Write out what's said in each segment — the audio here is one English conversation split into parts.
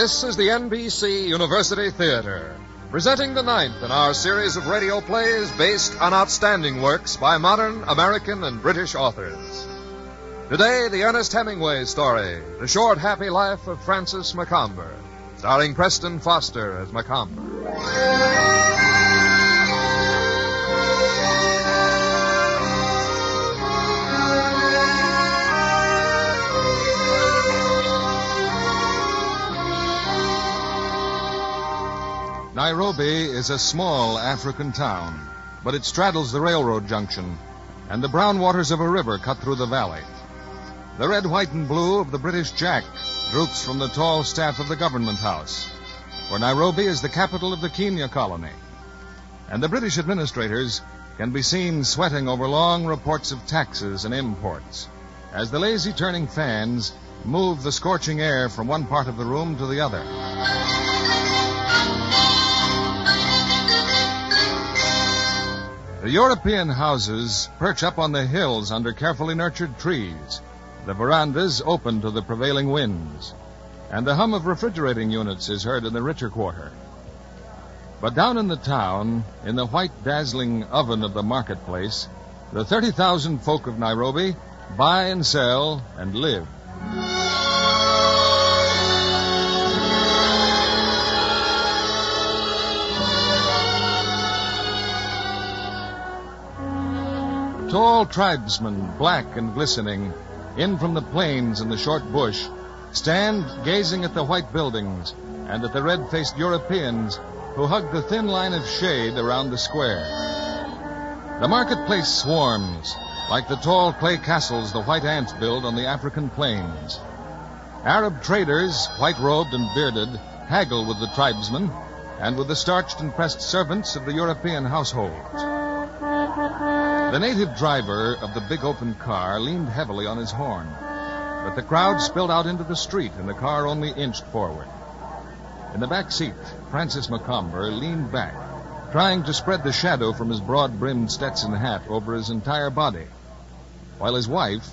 This is the NBC University Theater, presenting the ninth in our series of radio plays based on outstanding works by modern American and British authors. Today, the Ernest Hemingway story, The Short, Happy Life of Francis Macomber, starring Preston Foster as Macomber. Nairobi is a small African town, but it straddles the railroad junction, and the brown waters of a river cut through the valley. The red, white, and blue of the British Jack droops from the tall staff of the government house, for Nairobi is the capital of the Kenya colony. And the British administrators can be seen sweating over long reports of taxes and imports, as the lazy turning fans move the scorching air from one part of the room to the other. The European houses perch up on the hills under carefully nurtured trees, the verandas open to the prevailing winds, and the hum of refrigerating units is heard in the richer quarter. But down in the town, in the white, dazzling oven of the marketplace, the 30,000 folk of Nairobi buy and sell and live. Tall tribesmen, black and glistening, in from the plains and the short bush, stand gazing at the white buildings and at the red-faced Europeans who hug the thin line of shade around the square. The marketplace swarms like the tall clay castles the white ants build on the African plains. Arab traders, white-robed and bearded, haggle with the tribesmen and with the starched and pressed servants of the European households. The native driver of the big open car leaned heavily on his horn, but the crowd spilled out into the street and the car only inched forward. In the back seat, Francis Macomber leaned back, trying to spread the shadow from his broad-brimmed Stetson hat over his entire body, while his wife,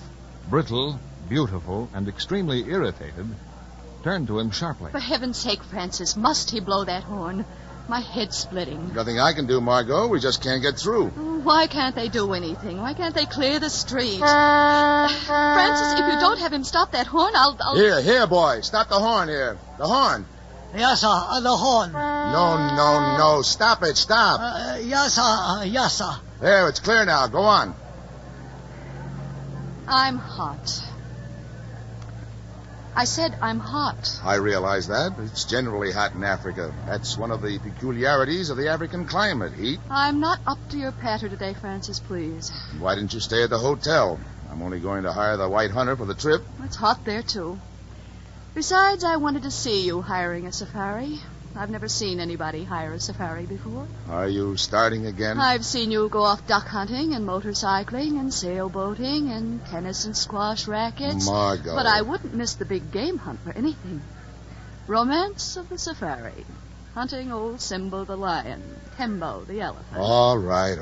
brittle, beautiful, and extremely irritated, turned to him sharply. For heaven's sake, Francis, must he blow that horn? My head's splitting. Nothing I can do, Margot. We just can't get through. Why can't they do anything? Why can't they clear the street? Francis, if you don't have him stop that horn, I'll... Here, boy. Stop the horn here. The horn. Yes, sir. The horn. No. Stop it. Stop. Yes, sir. Yes, sir. There, it's clear now. Go on. I'm hot. I said I'm hot. I realize that. It's generally hot in Africa. That's one of the peculiarities of the African climate, heat. I'm not up to your patter today, Francis, please. Why didn't you stay at the hotel? I'm only going to hire the White Hunter for the trip. It's hot there, too. Besides, I wanted to see you hiring a safari. I've never seen anybody hire a safari before. Are you starting again? I've seen you go off duck hunting and motorcycling and sailboating and tennis and squash rackets. Margot. But I wouldn't miss the big game hunt for anything. Romance of the safari. Hunting old Simba the lion, Tembo the elephant. All right.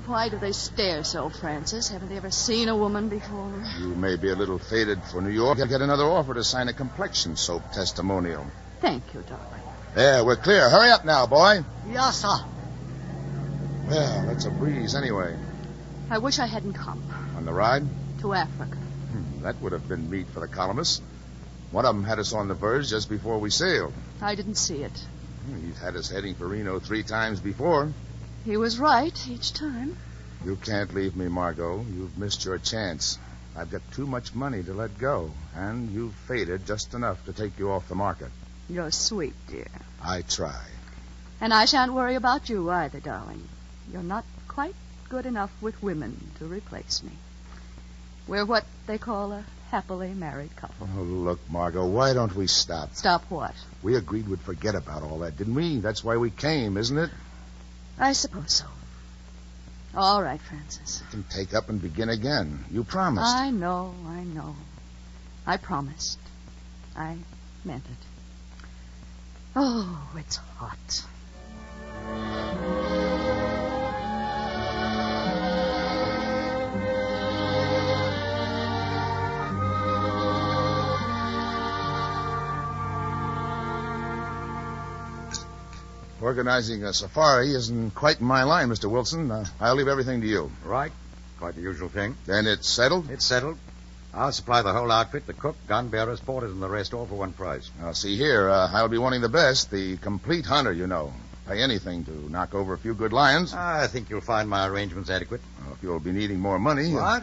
Why do they stare so, Francis? Haven't they ever seen a woman before? You may be a little faded for New York. You'll get another offer to sign a complexion soap testimonial. Thank you, darling. There, we're clear. Hurry up now, boy. Yes, sir. Well, that's a breeze anyway. I wish I hadn't come. On the ride? To Africa. That would have been meat for the columnists. One of them had us on the verge just before we sailed. I didn't see it. He's had us heading for Reno 3 times before. He was right each time. You can't leave me, Margot. You've missed your chance. I've got too much money to let go, and you've faded just enough to take you off the market. You're sweet, dear. I try. And I shan't worry about you either, darling. You're not quite good enough with women to replace me. We're what they call a happily married couple. Oh, look, Margot, why don't we stop? Stop what? We agreed we'd forget about all that, didn't we? That's why we came, isn't it? I suppose so. All right, Francis. We can take up and begin again. You promised. I know. I promised. I meant it. Oh, it's hot. Organizing a safari isn't quite in my line, Mr. Wilson. I'll leave everything to you. Right. Quite the usual thing. Then it's settled? It's settled. I'll supply the whole outfit, the cook, gun bearers, porters, and the rest, all for one price. Now, see here, I'll be wanting the best, the complete hunter, you know. Pay anything to knock over a few good lions. I think you'll find my arrangements adequate. Well, if you'll be needing more money... What?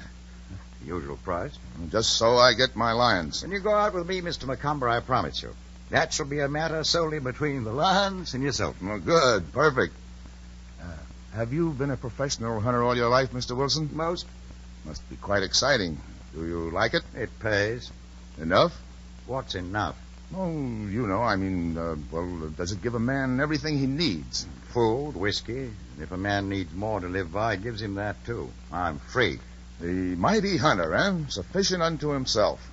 The usual price. Just so I get my lions. When you go out with me, Mr. Macomber, I promise you, that shall be a matter solely between the lions and yourself. Well, good. Perfect. Have you been a professional hunter all your life, Mr. Wilson? Most. Must be quite exciting. Do you like it? It pays. Enough? What's enough? Oh, you know, I mean, does it give a man everything he needs? Food, whiskey. And if a man needs more to live by, it gives him that, too. I'm free. The mighty hunter, eh? Sufficient unto himself.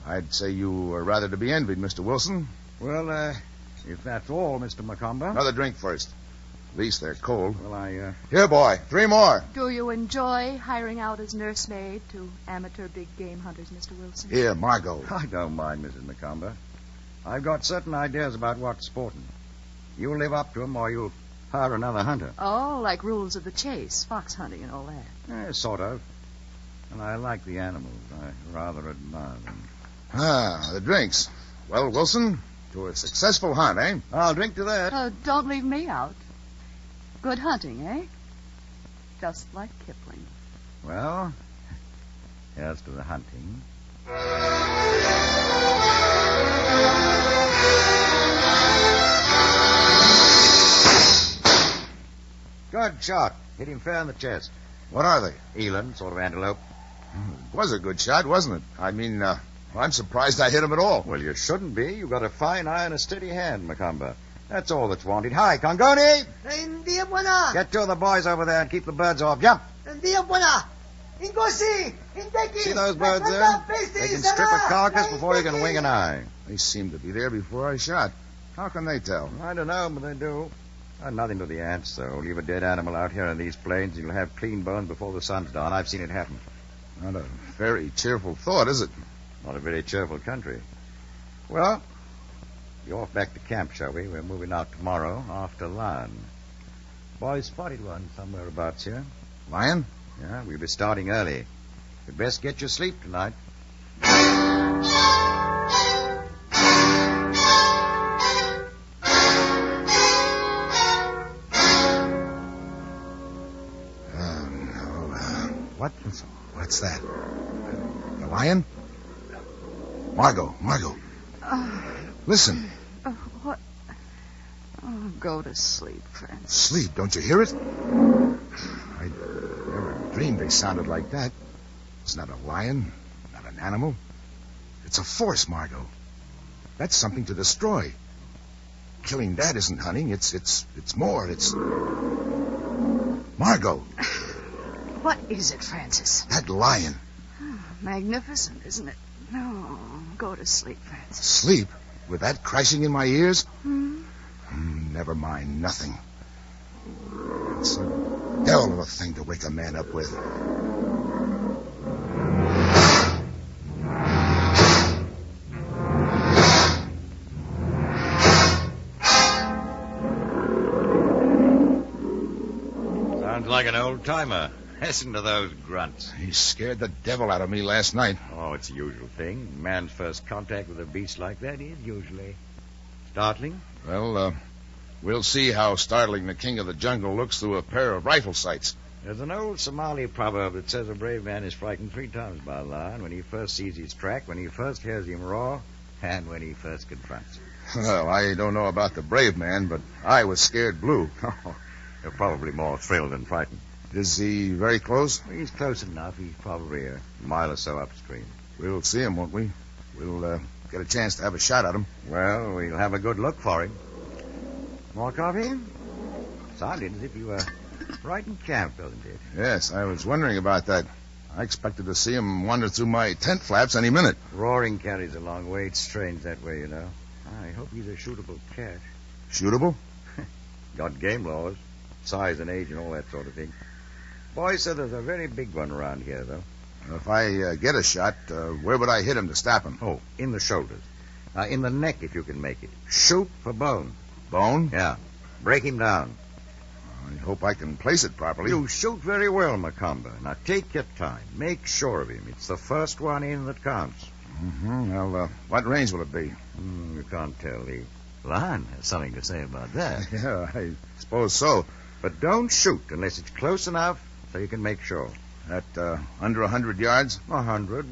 I'd say you are rather to be envied, Mr. Wilson. Well, if that's all, Mr. Macomber. Another drink first. At least they're cold. Well, Here, boy. 3 more. Do you enjoy hiring out as nursemaid to amateur big game hunters, Mr. Wilson? Here, Margot. I don't mind, Mrs. Macomber. I've got certain ideas about what's sporting. You live up to them or you'll hire another hunter. Oh, like rules of the chase, fox hunting and all that. Sort of. And I like the animals. I rather admire them. The drinks. Well, Wilson, to a successful hunt, eh? I'll drink to that. Don't leave me out. Good hunting, eh? Just like Kipling. Well, as to the hunting. Good shot. Hit him fair in the chest. What are they? Eland, sort of antelope. It was a good shot, wasn't it? I mean, I'm surprised I hit him at all. Well, you shouldn't be. You've got a fine eye and a steady hand, Macomber. That's all that's wanted. Hi, Congoni! Hindi buena. Get 2 of the boys over there and keep the birds off. Jump! Hindi buena. Ingosi. Hindeki. See those birds there? They can strip a carcass before you can wing an eye. They seemed to be there before I shot. How can they tell? I don't know, but they do. Nothing to the ants, though. Leave a dead animal out here in these plains, and you'll have clean bones before the sun's down. I've seen it happen. Not a very cheerful thought, is it? Not a very cheerful country. Well, you're off back to camp, shall we? We're moving out tomorrow after lion. Boys spotted one somewhere abouts here. Lion? Yeah, we'll be starting early. You'd best get your sleep tonight. What's that? The lion? Margot. Listen. What? Oh, go to sleep, Francis. Sleep, don't you hear it? I never dreamed they sounded like that. It's not a lion, not an animal. It's a force, Margot. That's something to destroy. Killing that isn't hunting. It's more. It's... Margot. What is it, Francis? That lion. Oh, magnificent, isn't it? No, go to sleep, Francis. Sleep? With that crashing in my ears? Hmm? Never mind, nothing. It's a devil of a thing to wake a man up with. Sounds like an old-timer. Listen to those grunts. He scared the devil out of me last night. Oh, it's the usual thing. Man's first contact with a beast like that is usually startling. Well, we'll see how startling the king of the jungle looks through a pair of rifle sights. There's an old Somali proverb that says a brave man is frightened 3 times by a lion: when he first sees his track, when he first hears him roar, and when he first confronts him. Well, I don't know about the brave man, but I was scared blue. Oh, you're probably more thrilled than frightened. Is he very close? Well, he's close enough. He's probably a mile or so upstream. We'll see him, won't we? We'll get a chance to have a shot at him. Well, we'll have a good look for him. More coffee? Sounded as if you were right in camp, doesn't it? Yes, I was wondering about that. I expected to see him wander through my tent flaps any minute. Roaring carries a long way. It's strange that way, you know. I hope he's a shootable cat. Shootable? Got game laws, size and age and all that sort of thing. Boy said there's a very big one around here, though. If I get a shot, where would I hit him to stop him? Oh, in the shoulders. In the neck, if you can make it. Shoot for bone. Bone? Yeah. Break him down. I hope I can place it properly. You shoot very well, Macomber. Now take your time. Make sure of him. It's the first one in that counts. Mm-hmm. Well, what range will it be? You can't tell. The lion has something to say about that. Yeah, I suppose so. But don't shoot unless it's close enough so you can make sure. At under 100 yards? 100,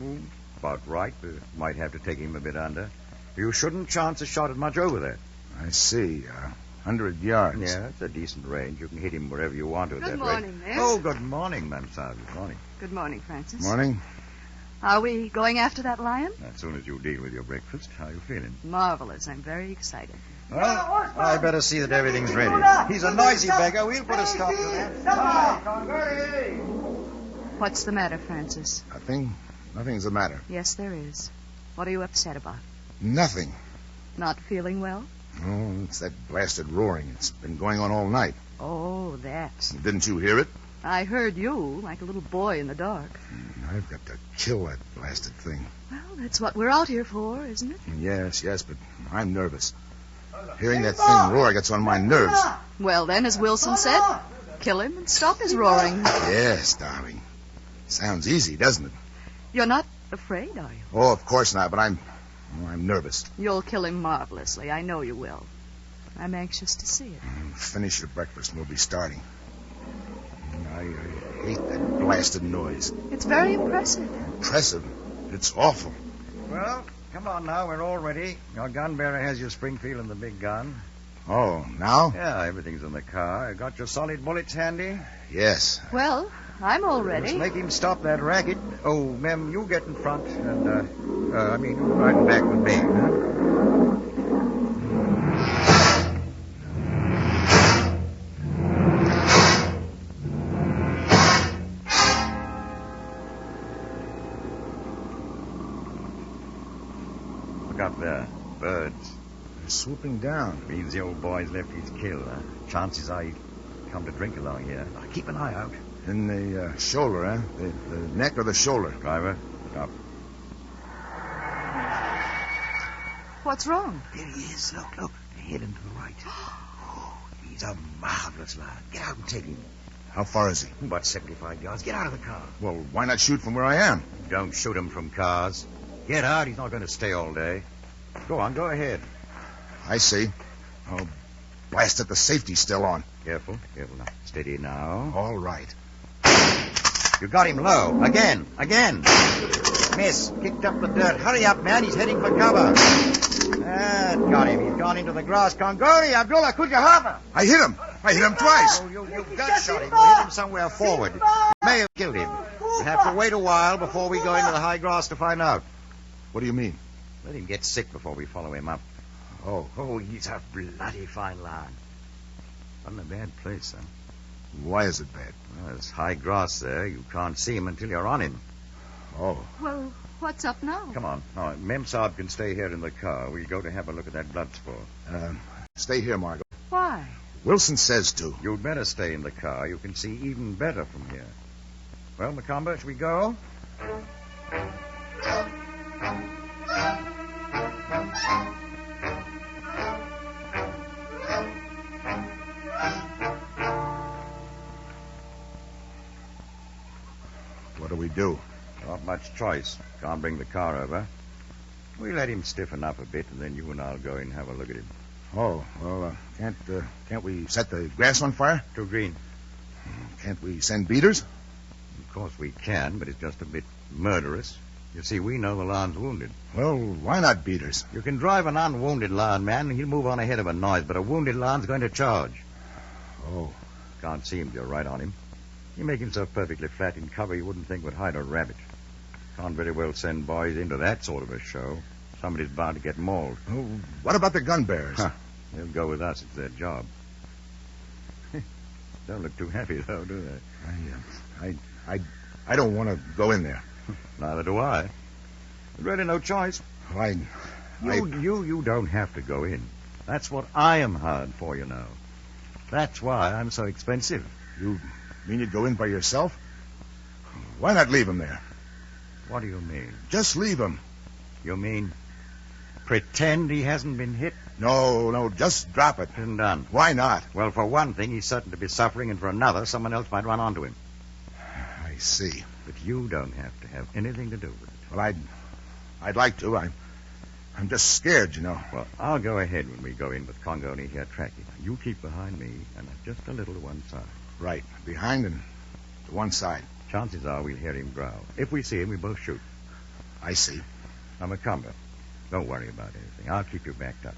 about right. Might have to take him a bit under. You shouldn't chance a shot at much over that. I see. 100 yards. Yeah, it's a decent range. You can hit him wherever you want to at Good that morning, rate. Miss. Oh, good morning, Mansard. Good morning. Good morning, Francis. Morning. Are we going after that lion? As soon as you deal with your breakfast, how are you feeling? Marvelous. I'm very excited. Well, I better see that everything's ready. He's a noisy beggar. We'll put a stop to that. What's the matter, Francis? Nothing's the matter. Yes, there is. What are you upset about? Nothing. Not feeling well? Oh, it's that blasted roaring. It's been going on all night. Oh, that. Didn't you hear it? I heard you, like a little boy in the dark. I've got to kill that blasted thing. Well, that's what we're out here for, isn't it? Yes, but I'm nervous. Hearing that thing roar gets on my nerves. Well, then, as Wilson said, kill him and stop his roaring. Yes, darling. Sounds easy, doesn't it? You're not afraid, are you? Oh, of course not, but I'm nervous. You'll kill him marvelously. I know you will. I'm anxious to see it. Finish your breakfast and we'll be starting. I hate that blasted noise. It's very impressive. Impressive? It's awful. Well, come on now. We're all ready. Your gun bearer has your Springfield and the big gun. Oh, now? Yeah, everything's in the car. Got your solid bullets handy? Yes. Well, I'm all ready. Let's make him stop that racket. Oh, Mem, you get in front and, you ride back with me, huh? Look up there. Birds. They're swooping down. Means the old boy's left his kill. Chances are he'd come to drink along here. Keep an eye out. In the shoulder, eh? The neck or the shoulder? Driver, stop. What's wrong? There he is. Look. Heading to the right. Oh, he's a marvelous lad. Get out and take him. How far is he? About 75 yards. Get out of the car. Well, why not shoot from where I am? Don't shoot him from cars. Get out. He's not going to stay all day. Go on, go ahead. I see. Oh, blast it. The safety's still on. Careful now. Steady now. All right. You got him low. Again. Miss, kicked up the dirt. Hurry up, man. He's heading for cover. That got him. He's gone into the grass. Congoni, Abdullah, could you help him? I hit him twice. Oh, you gut shot him. You hit him somewhere forward. You may have killed him. We'll have to wait a while before we go into the high grass to find out. What do you mean? Let him get sick before we follow him up. Oh, He's a bloody fine lad. Not in a bad place, huh? why is it bad? Well, there's high grass there. You can't see him until you're on him. Oh. Well, what's up now? Come on. No, Mem Saab can stay here in the car. We'll go to have a look at that blood spot. Stay here, Margot. Why? Wilson says to. You'd better stay in the car. You can see even better from here. Well, Macomber, shall we go? What do we do? Not much choice. Can't bring the car over. We let him stiffen up a bit, and then you and I'll go in and have a look at him. Oh, well, can't we set the grass on fire? Too green. Can't we send beaters? Of course we can, but it's just a bit murderous. You see, we know the line's wounded. Well, why not beaters? You can drive an unwounded lion, man, and he'll move on ahead of a noise, but a wounded lion's going to charge. Oh. Can't see him if you're right on him. You make him so perfectly flat in cover you wouldn't think would hide a rabbit. Can't very well send boys into that sort of a show. Somebody's bound to get mauled. Oh, what about the gun bearers? Huh. They'll go with us. It's their job. Don't look too happy, though, do they? I don't want to go in there. Neither do I. There's really no choice. You don't have to go in. That's what I am hired for, you know. That's why I'm so expensive. You mean you'd go in by yourself? Why not leave him there? What do you mean? Just leave him. You mean pretend he hasn't been hit? No, just drop it. Been done. Why not? Well, for one thing, he's certain to be suffering, and for another, someone else might run onto him. I see. But you don't have to have anything to do with it. Well, I'd like to. I'm just scared, you know. Well, I'll go ahead when we go in with Congoni here tracking. You keep behind me and just a little to one side. Right. Behind and to one side. Chances are we'll hear him growl. If we see him, we both shoot. I see. Now, Macomber, don't worry about anything. I'll keep you backed up.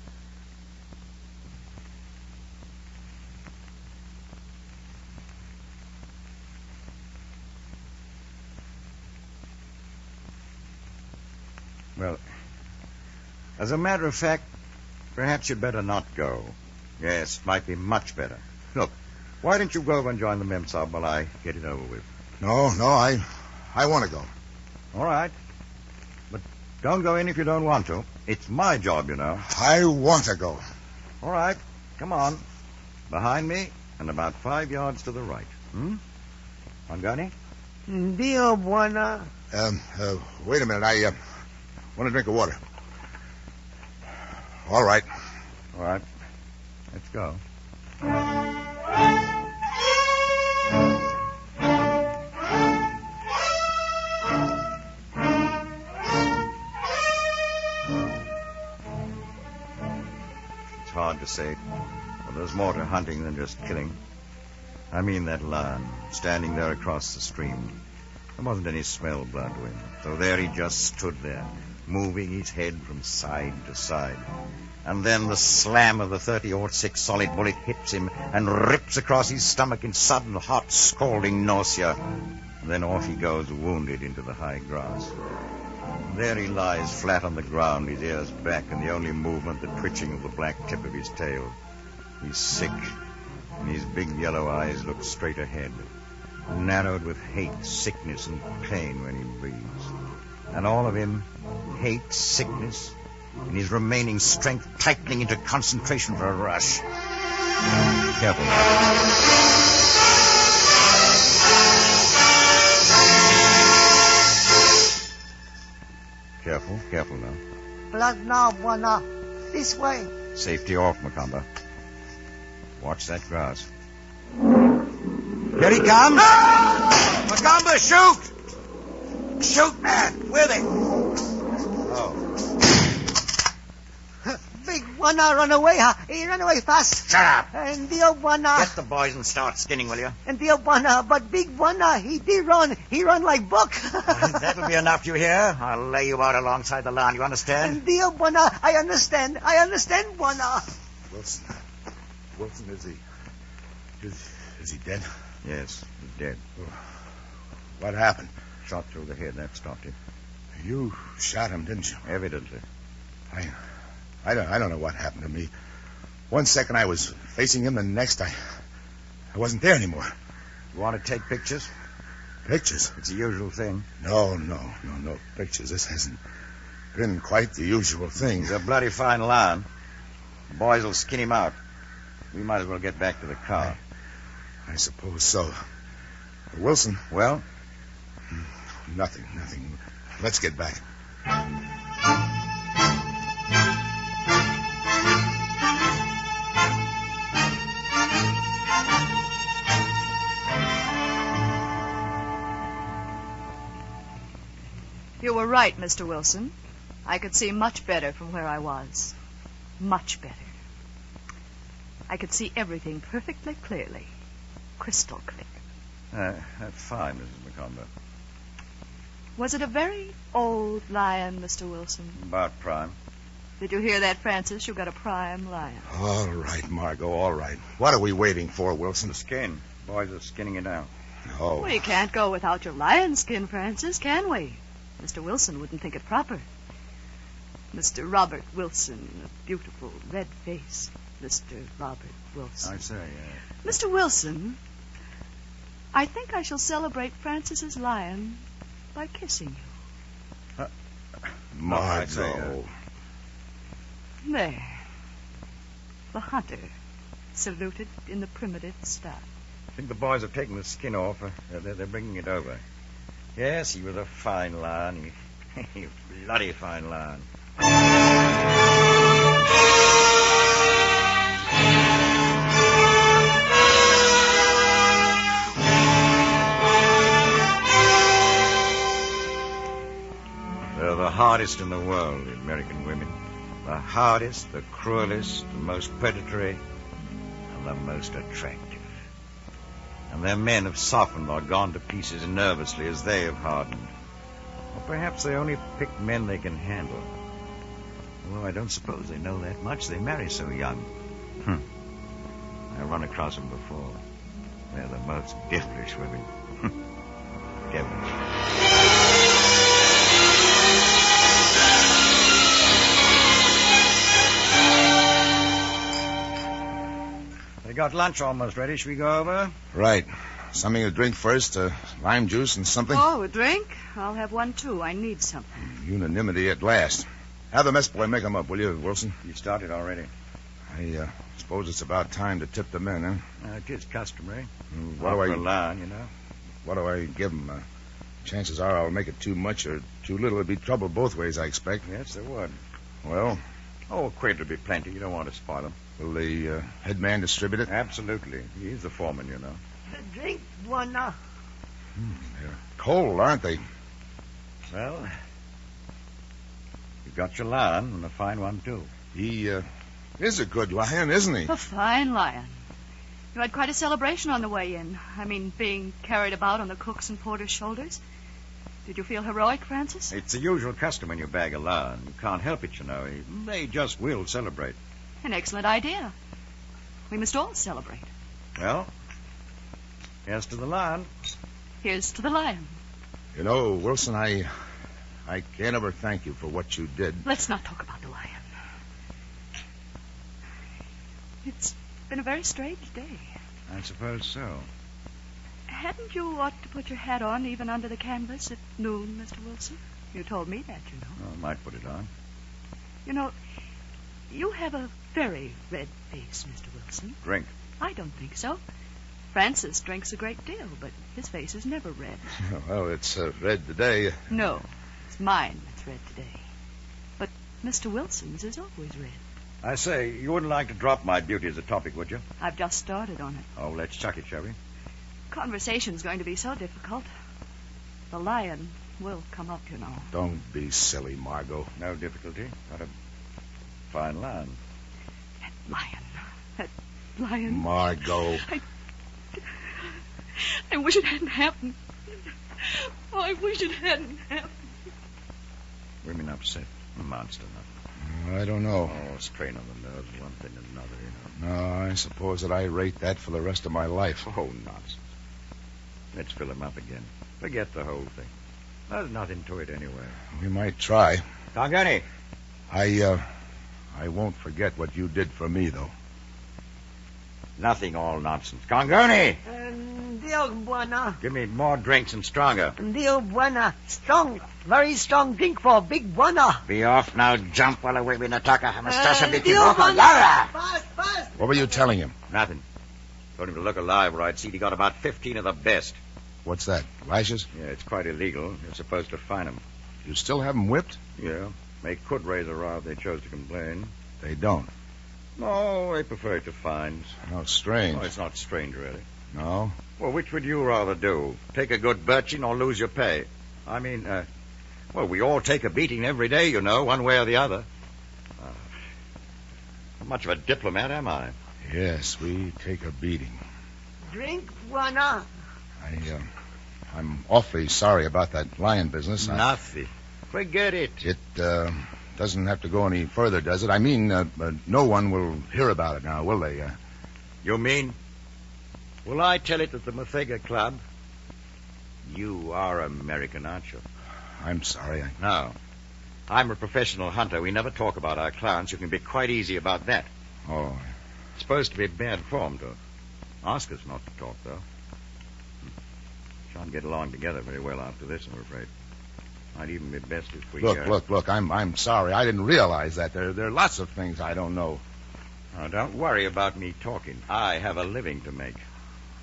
Well, as a matter of fact, perhaps you'd better not go. Yes, it might be much better. Look, why don't you go over and join the Mem Sub while I get it over with? No, I want to go. All right. But don't go in if you don't want to. It's my job, you know. I want to go. All right. Come on. Behind me and about 5 yards to the right. Congoni? Dio buena. Wait a minute. I want a drink of water. All right. All right. Let's go. It's hard to say. Well, there's more to hunting than just killing. I mean that lion, standing there across the stream. There wasn't any smell blood to him. So there he just stood there, moving his head from side to side. And then the slam of the 30-06 solid bullet hits him and rips across his stomach in sudden, hot, scalding nausea. And then off he goes, wounded, into the high grass. And there he lies flat on the ground, his ears back, and the only movement the twitching of the black tip of his tail. He's sick, and his big yellow eyes look straight ahead, narrowed with hate, sickness, and pain when he breathes. And all of him, hate, sickness, and his remaining strength tightening into concentration for a rush. Careful. Careful now. Blood now, buena. This way. Safety off, Macomber. Watch that grass. Here he comes! Ah! Macomber, shoot! Shoot, man! With it! Oh. Big buena run away, huh? He ran away fast. Shut up! And Dio buena. Get the boys and start skinning, will you? And Dio buena. But big buena, he did run. He run like buck. That'll be enough, you hear? I'll lay you out alongside the lawn, you understand? And Dio buena, I understand. Buena. Wilson, is he dead? Yes, he's dead. What happened? Shot through the head, that stopped him. You shot him, didn't you? Evidently. I don't know what happened to me. 1 second I was facing him, and the next I wasn't there anymore. You want to take pictures? Pictures? It's the usual thing. No pictures. This hasn't been quite the usual thing. He's a bloody fine lion. The boys will skin him out. We might as well get back to the car. I suppose so. Wilson? Well? Nothing. Let's get back. You were right, Mr. Wilson. I could see much better from where I was. Much better. I could see everything perfectly clearly. Crystal clear. That's fine, Mrs. Macomber. Was it a very old lion, Mr. Wilson? About prime. Did you hear that, Francis? You got a prime lion. All right, Margot, all right. What are we waiting for, Wilson? The skin. Boys are skinning it out. Oh. We can't go without your lion skin, Francis, can we? Mr. Wilson wouldn't think it proper. Mr. Robert Wilson, a beautiful red face. Mr. Robert Wilson. I say, Mr. Wilson, I think I shall celebrate Francis's lion by kissing you. Margot. There. The hunter, saluted in the primitive style. I think the boys have taken the skin off. They're bringing it over. Yes, he was a fine lion. He bloody fine lion. hardest in the world, the American women. The hardest, the cruelest, the most predatory, and the most attractive. And their men have softened or gone to pieces nervously as they have hardened. Or perhaps they only pick men they can handle. Although I don't suppose they know that much. They marry so young. I've run across them before. They're the most devilish women. Devilish. They got lunch almost ready. Should we go over? Right. Something to drink first, lime juice and something? Oh, a drink? I'll have one, too. I need something. Unanimity at last. Have the mess boy make 'em up, will you, Wilson? You started already. I suppose it's about time to tip the men, huh? It is customary. What do I... For a line, you know. What do I give 'em? Chances are I'll make it too much or too little. It'd be trouble both ways, I expect. Yes, there would. Well? Oh, a quid would be plenty. You don't want to spoil them. Will the head man distribute it? Absolutely. He's the foreman, you know. Drink, Buana. They're cold, aren't they? Well, you've got your lion, and a fine one, too. He is a good lion, isn't he? A fine lion. You had quite a celebration on the way in. I mean, being carried about on the cook's and porter's shoulders. Did you feel heroic, Francis? It's the usual custom when you bag a lion. You can't help it, you know. They just will celebrate. An excellent idea. We must all celebrate. Well, here's to the lion. Here's to the lion. You know, Wilson, I can't ever thank you for what you did. Let's not talk about the lion. It's been a very strange day. I suppose so. Hadn't you ought to put your hat on even under the canvas at noon, Mr. Wilson? You told me that, you know. Oh, I might put it on. You know, you have a very red face, Mr. Wilson. Drink. I don't think so. Francis drinks a great deal, but his face is never red. Well, it's red today. No, it's mine that's red today. But Mr. Wilson's is always red. I say, you wouldn't like to drop my beauty as a topic, would you? I've just started on it. Oh, let's chuck it, shall we? Conversation's going to be so difficult. The lion will come up, you know. Don't be silly, Margot. No difficulty. Got a fine lion. That lion. Margot. I wish it hadn't happened. Oh, I wish it hadn't happened. Women upset. A monster, nothing. I don't know. Oh, strain on the nerves, one thing and another, you know. No, I suppose that I rate that for the rest of my life. Oh, nonsense. Let's fill him up again. Forget the whole thing. There's nothing to it anyway. We might try. Tongani. I won't forget what you did for me, though. Nothing, all nonsense. Gongoni! Deal, Buana. Give me more drinks and stronger. Deal, Buana. Strong, very strong drink for big Buana. Be off now, jump while away with Nataka. Deal, Buana. Fast, fast. What were you telling him? Nothing. Told him to look alive, or I'd see he got about 15 of the best. What's that, lashes? Yeah, it's quite illegal. You're supposed to fine them. You still have them whipped? Yeah. They could raise a row if they chose to complain. They don't. No, they prefer to fines. How strange. Oh, it's not strange, really. No? Well, which would you rather do? Take a good birching or lose your pay? I mean, well, we all take a beating every day, you know, one way or the other. How much of a diplomat am I? Yes, we take a beating. Drink, Buana. I'm awfully sorry about that lion business. Nothing. Forget it. It doesn't have to go any further, does it? I mean, no one will hear about it now, will they? You mean? Will I tell it at the Mathega Club? You are American, aren't you? I'm sorry. No. I'm a professional hunter. We never talk about our clients. You can be quite easy about that. Oh. It's supposed to be bad form to ask us not to talk, though. Shan't get along together very well after this, I'm afraid. Might even be best if we... Look, I'm sorry. I didn't realize that. There are lots of things I don't know. Now, don't worry about me talking. I have a living to make.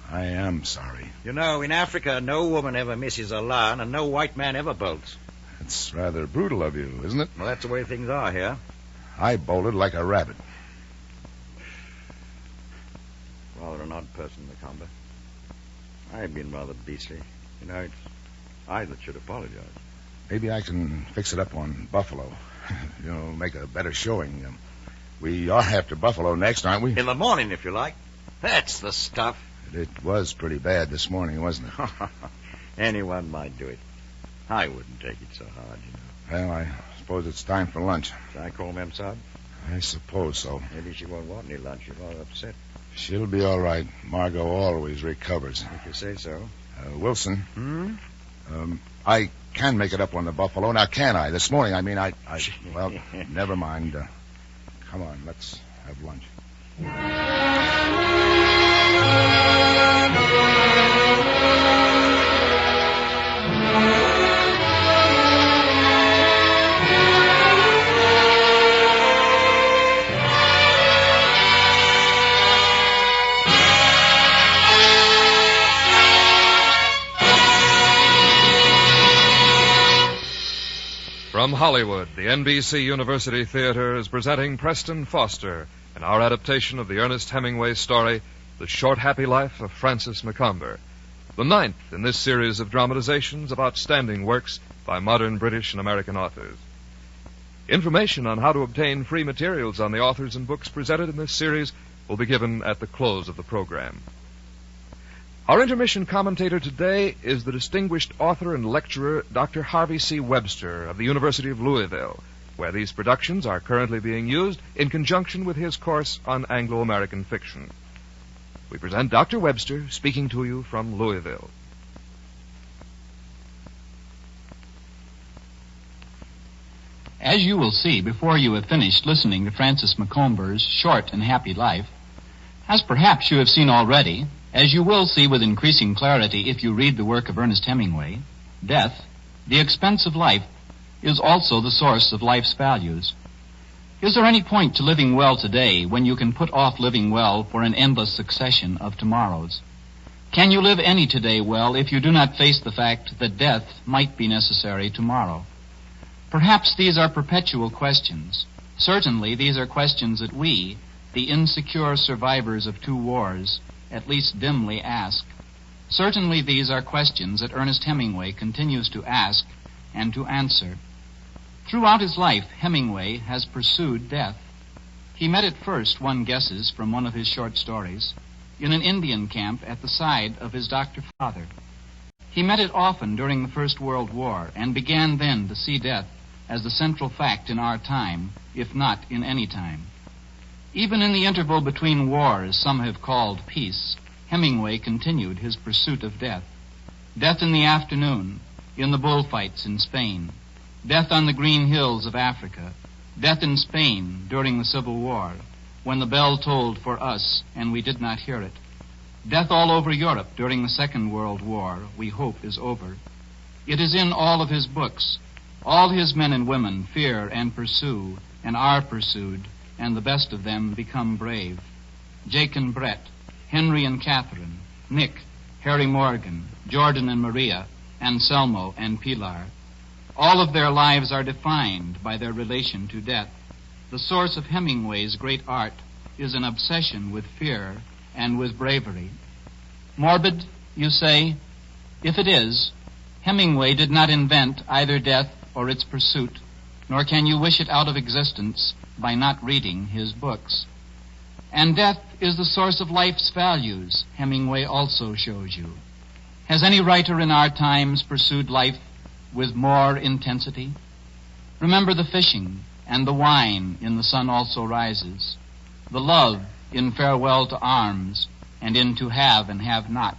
I am sorry. You know, in Africa, no woman ever misses a lion and no white man ever bolts. It's rather brutal of you, isn't it? Well, that's the way things are here. I bolted like a rabbit. Rather an odd person, Macomber. I've been rather beastly. You know, it's I that should apologize. Maybe I can fix it up on Buffalo. Make a better showing. We are after Buffalo next, aren't we? In the morning, if you like. That's the stuff. It was pretty bad this morning, wasn't it? Anyone might do it. I wouldn't take it so hard, Well, I suppose it's time for lunch. Shall I call Mem Saab? I suppose so. Maybe she won't want any lunch. She's all upset. She'll be all right. Margot always recovers. If you say so. Wilson. I can make it up on the Buffalo. Now, can I? This morning, well, never mind. Come on, let's have lunch. From Hollywood, the NBC University Theater is presenting Preston Foster in our adaptation of the Ernest Hemingway story, The Short Happy Life of Francis Macomber, the 9th in this series of dramatizations of outstanding works by modern British and American authors. Information on how to obtain free materials on the authors and books presented in this series will be given at the close of the program. Our intermission commentator today is the distinguished author and lecturer Dr. Harvey C. Webster of the University of Louisville, where these productions are currently being used in conjunction with his course on Anglo-American fiction. We present Dr. Webster speaking to you from Louisville. As you will see before you have finished listening to Francis Macomber's Short and Happy Life, as perhaps you have seen already, as you will see with increasing clarity if you read the work of Ernest Hemingway, death, the expense of life, is also the source of life's values. Is there any point to living well today when you can put off living well for an endless succession of tomorrows? Can you live any today well if you do not face the fact that death might be necessary tomorrow? Perhaps these are perpetual questions. Certainly these are questions that we, the insecure survivors of 2 wars, at least dimly ask. Certainly these are questions that Ernest Hemingway continues to ask and to answer. Throughout his life, Hemingway has pursued death. He met it first, one guesses from one of his short stories, in an Indian camp at the side of his doctor father. He met it often during the First World War and began then to see death as the central fact in our time, if not in any time. Even in the interval between wars some have called peace, Hemingway continued his pursuit of death. Death in the afternoon, in the bullfights in Spain. Death on the green hills of Africa. Death in Spain during the Civil War, when the bell tolled for us and we did not hear it. Death all over Europe during the Second World War, we hope is over. It is in all of his books. All his men and women fear and pursue and are pursued, and the best of them become brave. Jake and Brett, Henry and Catherine, Nick, Harry Morgan, Jordan and Maria, Anselmo and Pilar. All of their lives are defined by their relation to death. The source of Hemingway's great art is an obsession with fear and with bravery. Morbid, you say? If it is, Hemingway did not invent either death or its pursuit, nor can you wish it out of existence by not reading his books. And death is the source of life's values, Hemingway also shows you. Has any writer in our times pursued life with more intensity? Remember the fishing and the wine in The Sun Also Rises, the love in Farewell to Arms and in To Have and Have Not,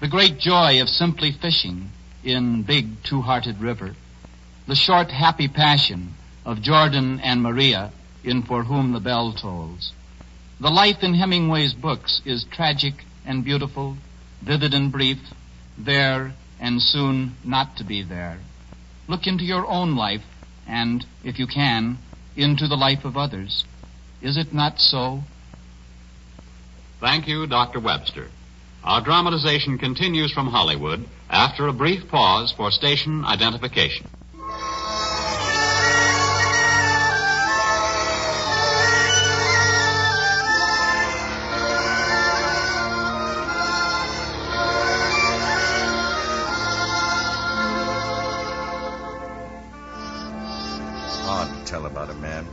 the great joy of simply fishing in Big Two-Hearted River, the short happy passion of Jordan and Maria in For Whom the Bell Tolls. The life in Hemingway's books is tragic and beautiful, vivid and brief, there and soon not to be there. Look into your own life and, if you can, into the life of others. Is it not so? Thank you, Dr. Webster. Our dramatization continues from Hollywood after a brief pause for station identification. tell about a man.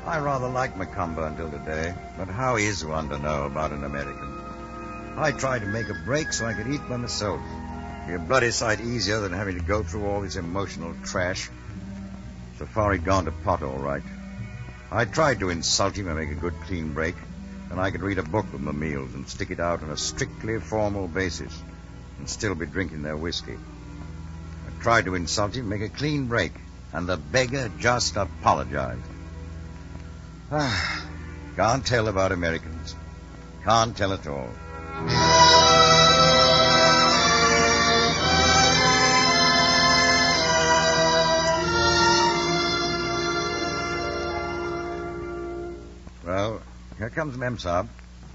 I rather liked Macomber until today, but how is one to know about an American? I tried to make a break so I could eat by myself. Be a bloody sight easier than having to go through all this emotional trash. Safari gone to pot, all right. I tried to insult him and make a good, clean break, and I could read a book with my meals and stick it out on a strictly formal basis and still be drinking their whiskey. I tried to insult him, make a clean break, and the beggar just apologized. Can't tell about Americans. Can't tell at all. Well, here comes Memsab.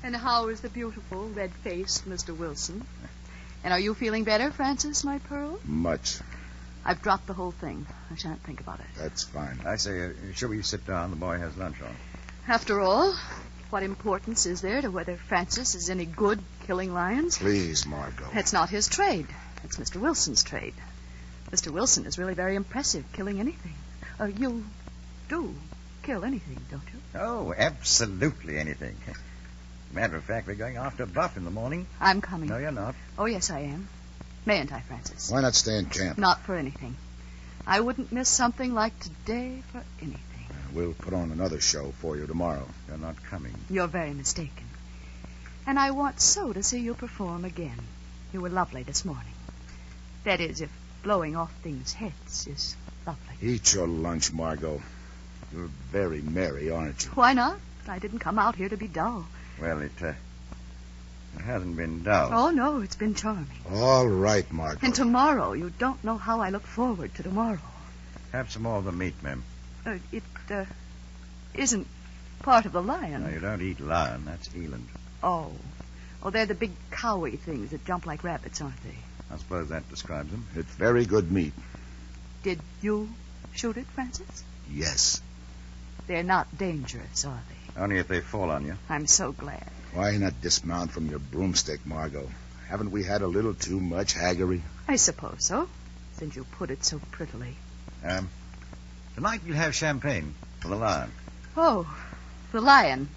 And how is the beautiful, red-faced Mr. Wilson? And are you feeling better, Francis, my pearl? Much. I've dropped the whole thing. I shan't think about it. That's fine. I say, shall we sit down? The boy has lunch on. After all, what importance is there to whether Francis is any good killing lions? Please, Margot. It's not his trade. It's Mr. Wilson's trade. Mr. Wilson is really very impressive killing anything. You do kill anything, don't you? Oh, absolutely anything. Matter of fact, we're going after Buff in the morning. I'm coming. No, you're not. Oh, yes, I am. Mayn't I, Francis? Why not stay in camp? Not for anything. I wouldn't miss something like today for anything. We'll put on another show for you tomorrow. You're not coming. You're very mistaken. And I want so to see you perform again. You were lovely this morning. That is, if blowing off things' heads is lovely. Eat your lunch, Margot. You're very merry, aren't you? Why not? I didn't come out here to be dull. Well, it hasn't been dull. Oh, no, it's been charming. All right, Margot. And tomorrow, you don't know how I look forward to tomorrow. Have some more of the meat, ma'am. It isn't part of the lion. No, you don't eat lion. That's eland. Oh, they're the big cowy things that jump like rabbits, aren't they? I suppose that describes them. It's very good meat. Did you shoot it, Francis? Yes. They're not dangerous, are they? Only if they fall on you. I'm so glad. Why not dismount from your broomstick, Margot? Haven't we had a little too much haggery? I suppose so, since you put it so prettily. Tonight we'll have champagne for the lion. Oh, the lion.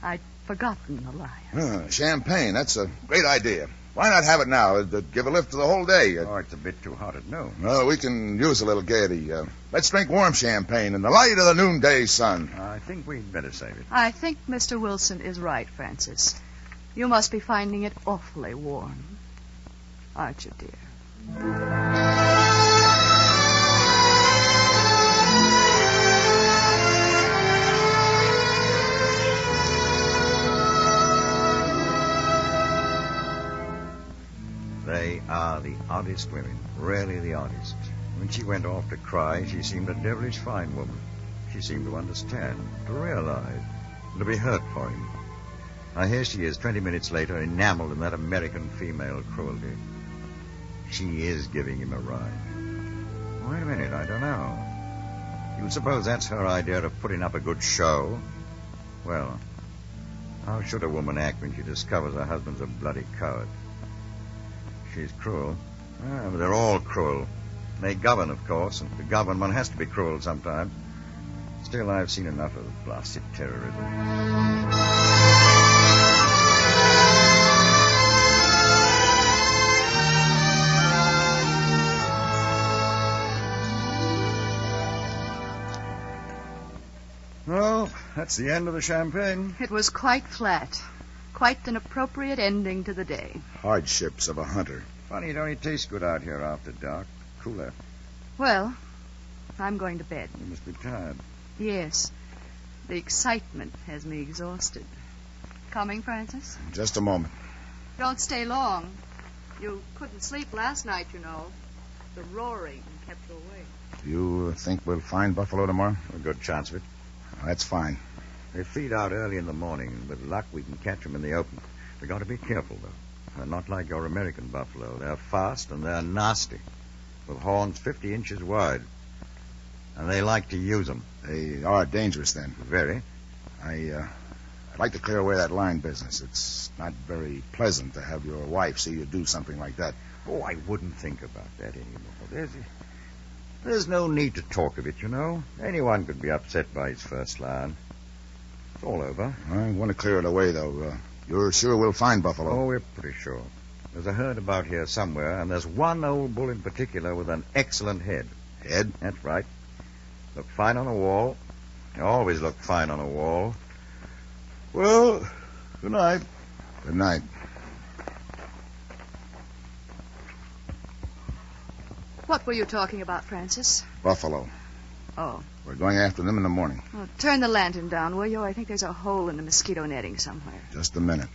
I'd forgotten the lion. Champagne, that's a great idea. Why not have it now? It'd give a lift to the whole day. Oh, it's a bit too hot at noon. No, we can use a little gaiety. Let's drink warm champagne in the light of the noonday sun. I think we'd better save it. I think Mr. Wilson is right, Francis. You must be finding it awfully warm. Aren't you, dear? They are the oddest women, really the oddest. When she went off to cry, she seemed a devilish fine woman. She seemed to understand, to realize, and to be hurt for him. Now here she is, 20 minutes later, enameled in that American female cruelty. She is giving him a ride. Wait a minute, I don't know. You suppose that's her idea of putting up a good show? Well, how should a woman act when she discovers her husband's a bloody coward? She's cruel. But they're all cruel. They govern, of course, and to govern one has to be cruel sometimes. Still, I've seen enough of blasted terrorism. Well, that's the end of the champagne. It was quite flat. Quite an appropriate ending to the day. Hardships of a hunter. Funny, it only tastes good out here after dark. Cooler. Well, I'm going to bed. You must be tired. Yes. The excitement has me exhausted. Coming, Francis? Just a moment. Don't stay long. You couldn't sleep last night, you know. The roaring kept you awake. You think we'll find buffalo tomorrow? A good chance of it. That's fine. They feed out early in the morning. With luck, we can catch them in the open. We got to be careful, though. They're not like your American buffalo. They're fast and they're nasty, with horns 50 inches wide. And they like to use them. They are dangerous, then. Very. I'd like to clear away that line business. It's not very pleasant to have your wife see you do something like that. Oh, I wouldn't think about that anymore. There's no need to talk of it, you know. Anyone could be upset by his first lion. It's all over. I want to clear it away, though. You're sure we'll find buffalo? Oh, we're pretty sure. There's a herd about here somewhere, and there's one old bull in particular with an excellent head. Head? That's right. Look fine on a wall. They always look fine on a wall. Well, good night. Good night. What were you talking about, Francis? Buffalo. Oh. We're going after them in the morning. Well, turn the lantern down, will you? I think there's a hole in the mosquito netting somewhere. Just a minute.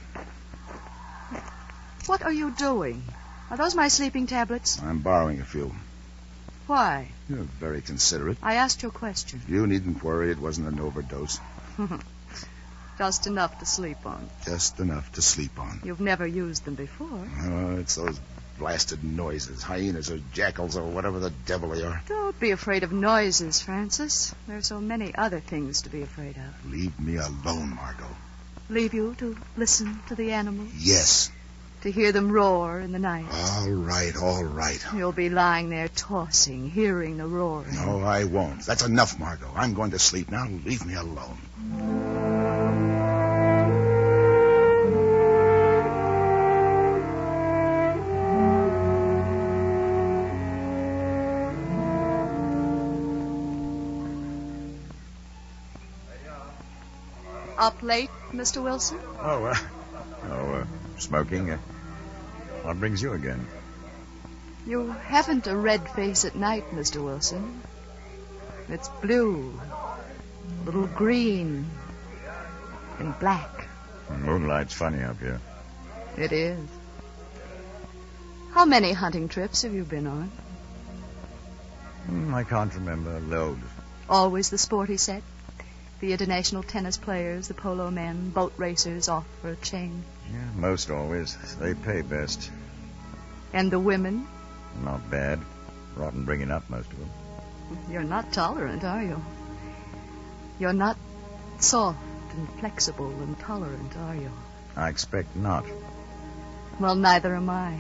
What are you doing? Are those my sleeping tablets? I'm borrowing a few. Why? You're very considerate. I asked you a question. You needn't worry. It wasn't an overdose. Just enough to sleep on. Just enough to sleep on. You've never used them before. Oh, it's those blasted noises. Hyenas or jackals or whatever the devil they are. Don't be afraid of noises, Francis. There are so many other things to be afraid of. Leave me alone, Margot. Leave you to listen to the animals? Yes. To hear them roar in the night? All right, all right. You'll be lying there tossing, hearing the roaring. No, I won't. That's enough, Margot. I'm going to sleep now. Leave me alone. Up late, Mr. Wilson? Smoking. What brings you again? You haven't a red face at night, Mr. Wilson. It's blue, a little green, and black. Moonlight's funny up here. It is. How many hunting trips have you been on? I can't remember. Loads. Always the sporty set? The international tennis players, the polo men, boat racers off for a change? Yeah, most always. They pay best. And the women? Not bad. Rotten bringing up, most of them. You're not tolerant, are you? You're not soft and flexible and tolerant, are you? I expect not. Well, neither am I.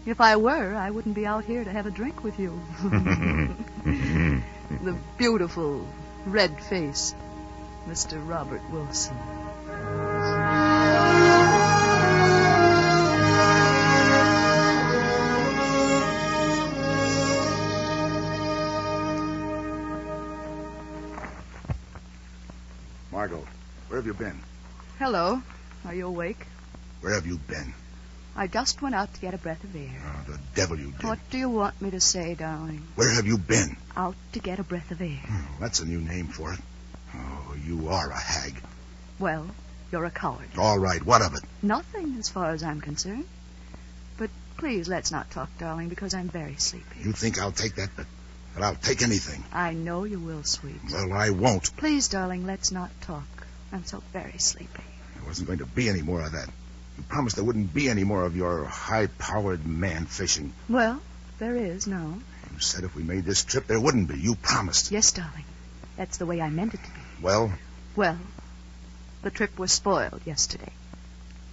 If I were, I wouldn't be out here to have a drink with you. The beautiful red face, Mr. Robert Wilson. Margot, where have you been? Hello. Are you awake? Where have you been? I just went out to get a breath of air. Oh, the devil you did. What do you want me to say, darling? Where have you been? Out to get a breath of air. Oh, that's a new name for it. Oh, you are a hag. Well, you're a coward. All right, what of it? Nothing, as far as I'm concerned. But please, let's not talk, darling, because I'm very sleepy. You think I'll take that? But I'll take anything. I know you will, sweet. Well, I won't. Please, darling, let's not talk. I'm so very sleepy. There wasn't going to be any more of that. You promised there wouldn't be any more of your high-powered man fishing. Well, there is now. You said if we made this trip, there wouldn't be. You promised. Yes, darling. That's the way I meant it to be. Well? Well, the trip was spoiled yesterday.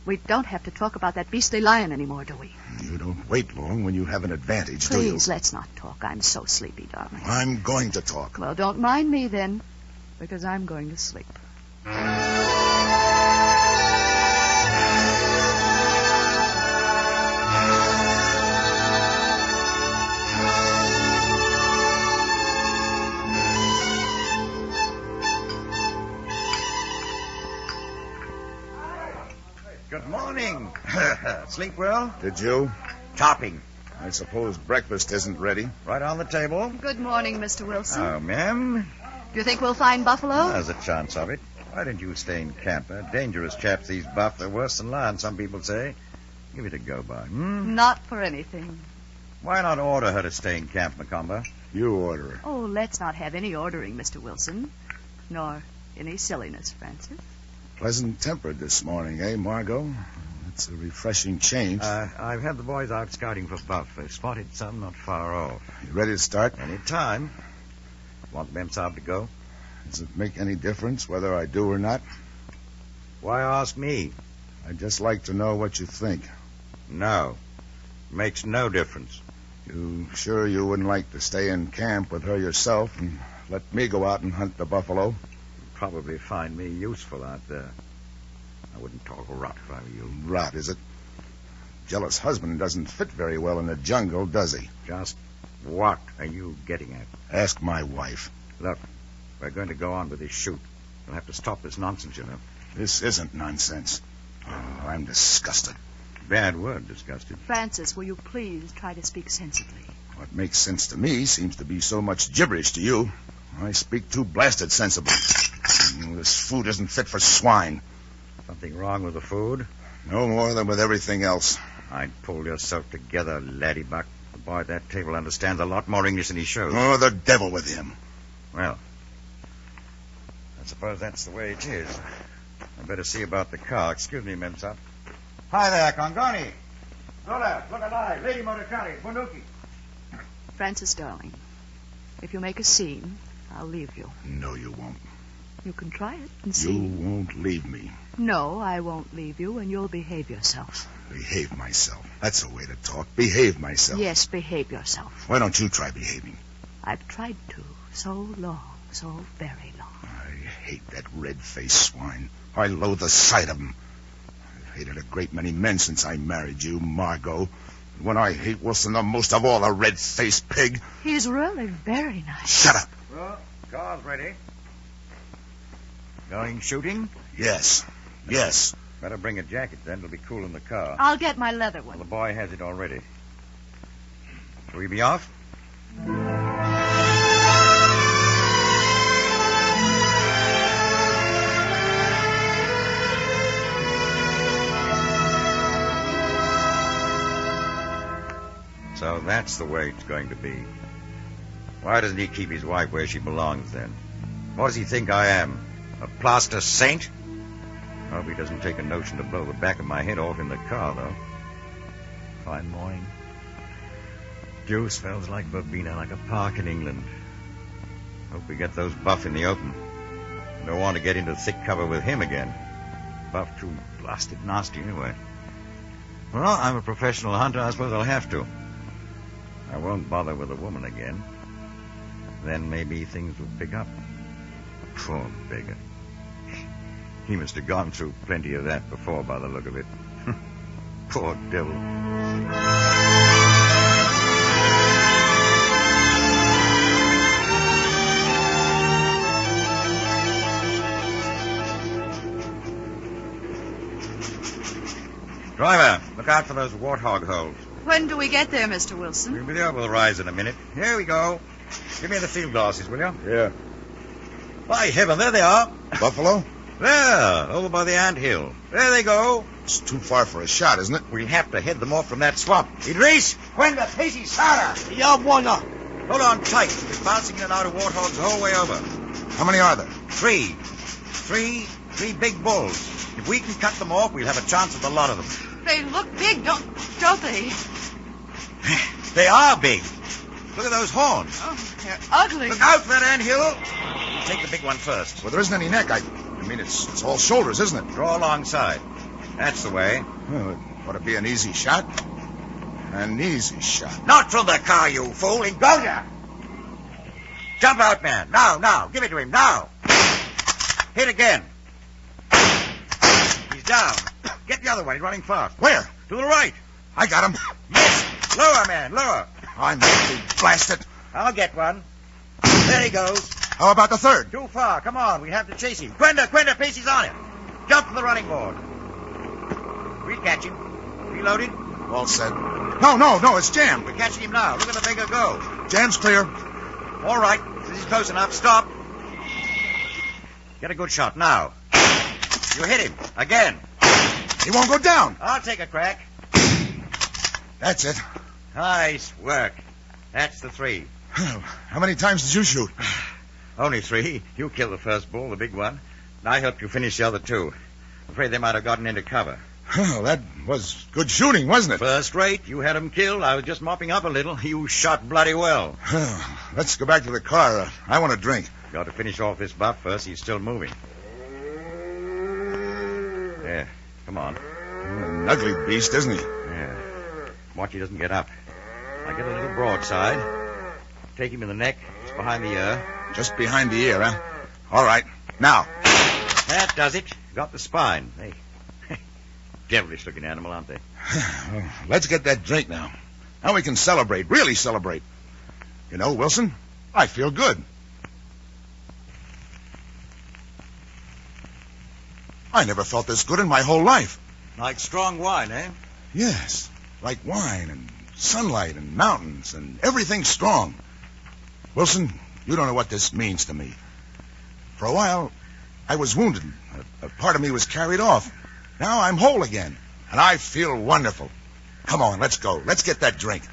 We don't have to talk about that beastly lion anymore, do we? You don't wait long when you have an advantage, do you? Please, let's not talk. I'm so sleepy, darling. I'm going to talk. Well, don't mind me then, because I'm going to sleep. Good morning. Sleep well? Did you? Topping. I suppose breakfast isn't ready. Right on the table. Good morning, Mr. Wilson. Oh, ma'am. Do you think we'll find buffalo? There's a chance of it. Why don't you stay in camp? Dangerous chaps, these buff. They're worse than lions, some people say. Give it a go, by. Not for anything. Why not order her to stay in camp, Macomber? You order her. Oh, let's not have any ordering, Mr. Wilson. Nor any silliness, Francis. Pleasant-tempered this morning, eh, Margot? It's a refreshing change. I've had the boys out scouting for buff. They spotted some not far off. You ready to start? Any time. Want Mem Saab to go? Does it make any difference whether I do or not? Why ask me? I'd just like to know what you think. No. Makes no difference. You sure you wouldn't like to stay in camp with her yourself and let me go out and hunt the buffalo? You'd probably find me useful out there. I wouldn't talk rot if I were you. Rot, is it? Jealous husband doesn't fit very well in the jungle, does he? Just what are you getting at? Ask my wife. Look, we're going to go on with this shoot. We'll have to stop this nonsense, you know. This isn't nonsense. Oh, I'm disgusted. Bad word, disgusted. Francis, will you please try to speak sensibly? What makes sense to me seems to be so much gibberish to you. I speak too blasted sensible. This food isn't fit for swine. Something wrong with the food? No more than with everything else. I'd pull yourself together, laddybuck. The boy at that table understands a lot more English than he shows. Oh, the devil with him. Well, I suppose that's the way it is. I better see about the car. Excuse me, Memsap. Hi there, Congoni. Zola, look alive. Lady Motorcari, Bunduki. Francis, darling, if you make a scene, I'll leave you. No, you won't. You can try it and see. You won't leave me. No, I won't leave you, and you'll behave yourself. Behave myself. That's a way to talk. Behave myself. Yes, behave yourself. Why don't you try behaving? I've tried to. So long. So very long. I hate that red-faced swine. I loathe the sight of him. I've hated a great many men since I married you, Margot. And when I hate Wilson the most of all, a red-faced pig. He's really very nice. Shut up. Well, car's ready. Going shooting? Yes. Yes. Better bring a jacket, then. It'll be cool in the car. I'll get my leather Well, one. the boy has it already. Shall we be off? So that's the way it's going to be. Why doesn't he keep his wife where she belongs, then? What does he think I am? A plaster saint? Hope he doesn't take a notion to blow the back of my head off in the car, though. Fine morning. Dew smells like verbena, like a park in England. Hope we get those Buff in the open. Don't want to get into thick cover with him again. Buff too blasted nasty anyway. Well, I'm a professional hunter. I suppose I'll have to. I won't bother with a woman again. Then maybe things will pick up. Poor beggar. He must have gone through plenty of that before, by the look of it. Poor devil. Driver, look out for those warthog holes. When do we get there, Mr. Wilson? We'll be there with the rise in a minute. Here we go. Give me the field glasses, will you? Yeah. By heaven, there they are. Buffalo? There, over by the anthill. There they go. It's too far for a shot, isn't it? We'll have to head them off from that swamp. Idris, Quenda, Pacey, Sarah. Ya buena. Hold on tight. We're bouncing in and out of warthogs the whole way over. How many are there? Three big bulls. If we can cut them off, we'll have a chance with a lot of them. They look big, don't they? They are big. Look at those horns. Oh, they're ugly. Look out for that anthill. Take the big one first. Well, there isn't any neck. I mean, it's all shoulders, isn't it? Draw alongside. That's the way. Well, it ought to be an easy shot. An easy shot. Not from the car, you fool. In Goya. Jump out, man. Now. Give it to him. Now. Hit again. He's down. Get the other one. He's running fast. Where? To the right. I got him. Miss. Lower, man. Lower. I'm going to blast it. I'll get one. There he goes. How about the third? Too far. Come on. We have to chase him. Quenda, Pacey's on him. Jump to the running board. We'll catch him. Reloaded. All set. No, it's jammed. We're catching him now. Look at the beggar go. Jam's clear. All right. This is close enough. Stop. Get a good shot now. You hit him. Again. He won't go down. I'll take a crack. That's it. Nice work. That's the three. How many times did you shoot? Only three. You killed the first bull, the big one. And I helped you finish the other two. Afraid they might have gotten into cover. Well, that was good shooting, wasn't it? First rate. You had them killed. I was just mopping up a little. You shot bloody well. Let's go back to the car. I want a drink. Got to finish off this Buff first. He's still moving. Yeah. Come on. An ugly beast, isn't he? Yeah. Watch he doesn't get up. I get a little broadside. Take him in the neck. It's behind the ear. Just behind the ear, huh? All right. Now. That does it. Got the spine. Hey, devilish-looking animal, aren't they? Well, let's get that drink now. Now we can celebrate, really celebrate. You know, Wilson, I feel good. I never felt this good in my whole life. Like strong wine, eh? Yes, like wine and sunlight and mountains and everything strong. Wilson, you don't know what this means to me. For a while, I was wounded. A part of me was carried off. Now I'm whole again, and I feel wonderful. Come on, let's go. Let's get that drink.